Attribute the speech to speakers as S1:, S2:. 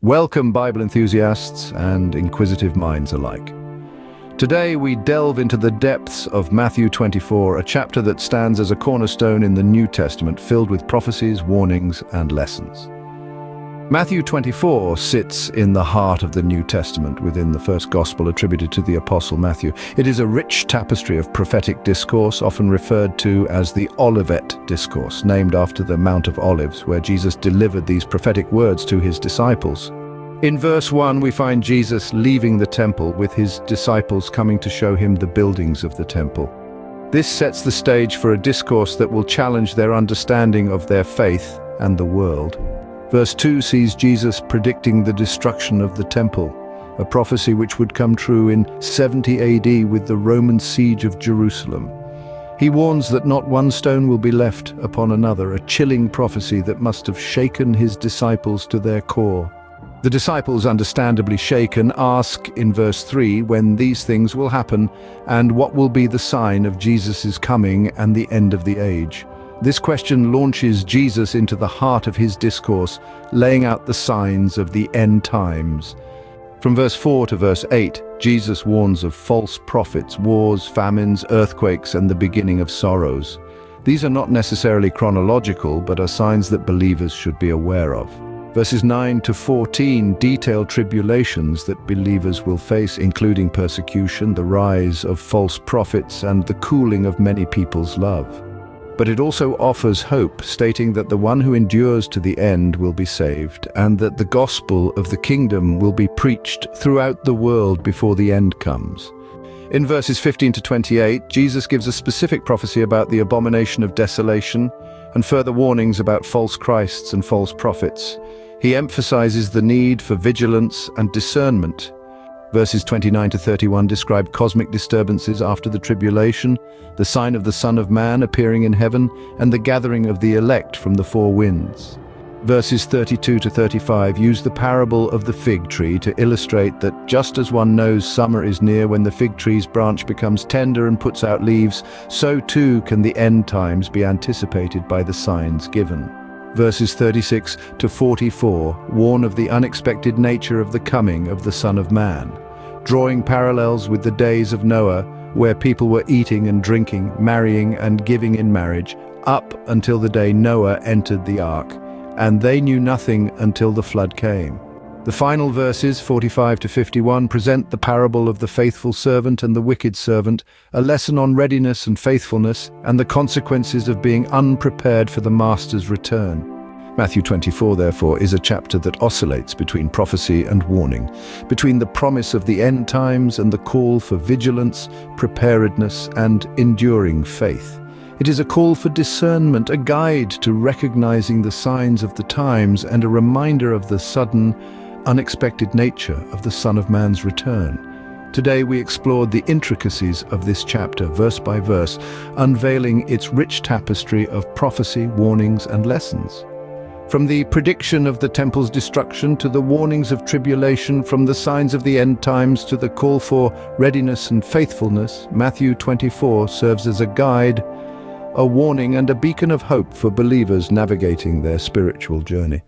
S1: Welcome, Bible enthusiasts and inquisitive minds alike. Today we delve into the depths of Matthew 24, a chapter that stands as a cornerstone in the New Testament, filled with prophecies, warnings, and lessons. Matthew 24 sits in the heart of the New Testament within the first gospel attributed to the Apostle Matthew. It is a rich tapestry of prophetic discourse, often referred to as the Olivet Discourse, named after the Mount of Olives, where Jesus delivered these prophetic words to his disciples. In verse 1, we find Jesus leaving the temple, with his disciples coming to show him the buildings of the temple. This sets the stage for a discourse that will challenge their understanding of their faith and the world. Verse 2 sees Jesus predicting the destruction of the temple, a prophecy which would come true in 70 AD with the Roman siege of Jerusalem. He warns that not one stone will be left upon another, a chilling prophecy that must have shaken his disciples to their core. The disciples, understandably shaken, ask in verse 3 when these things will happen and what will be the sign of Jesus' coming and the end of the age. This question launches Jesus into the heart of his discourse, laying out the signs of the end times. From verse 4 to verse 8, Jesus warns of false prophets, wars, famines, earthquakes, and the beginning of sorrows. These are not necessarily chronological, but are signs that believers should be aware of. Verses 9 to 14 detail tribulations that believers will face, including persecution, the rise of false prophets, and the cooling of many people's love. But it also offers hope, stating that the one who endures to the end will be saved, and that the gospel of the kingdom will be preached throughout the world before the end comes. In verses 15 to 28, Jesus gives a specific prophecy about the abomination of desolation and further warnings about false Christs and false prophets. He emphasizes the need for vigilance and discernment. Verses 29 to 31 describe cosmic disturbances after the tribulation, the sign of the Son of Man appearing in heaven, and the gathering of the elect from the four winds. Verses 32 to 35 use the parable of the fig tree to illustrate that just as one knows summer is near when the fig tree's branch becomes tender and puts out leaves, so too can the end times be anticipated by the signs given. Verses 36 to 44 warn of the unexpected nature of the coming of the Son of Man, drawing parallels with the days of Noah, where people were eating and drinking, marrying and giving in marriage, up until the day Noah entered the ark, and they knew nothing until the flood came. The final verses, 45 to 51, present the parable of the faithful servant and the wicked servant, a lesson on readiness and faithfulness, and the consequences of being unprepared for the master's return. Matthew 24, therefore, is a chapter that oscillates between prophecy and warning, between the promise of the end times and the call for vigilance, preparedness, and enduring faith. It is a call for discernment, a guide to recognizing the signs of the times, and a reminder of the sudden, unexpected nature of the Son of Man's return. Today we explored the intricacies of this chapter, verse by verse, unveiling its rich tapestry of prophecy, warnings, and lessons. From the prediction of the temple's destruction to the warnings of tribulation, from the signs of the end times to the call for readiness and faithfulness, Matthew 24 serves as a guide, a warning, and a beacon of hope for believers navigating their spiritual journey.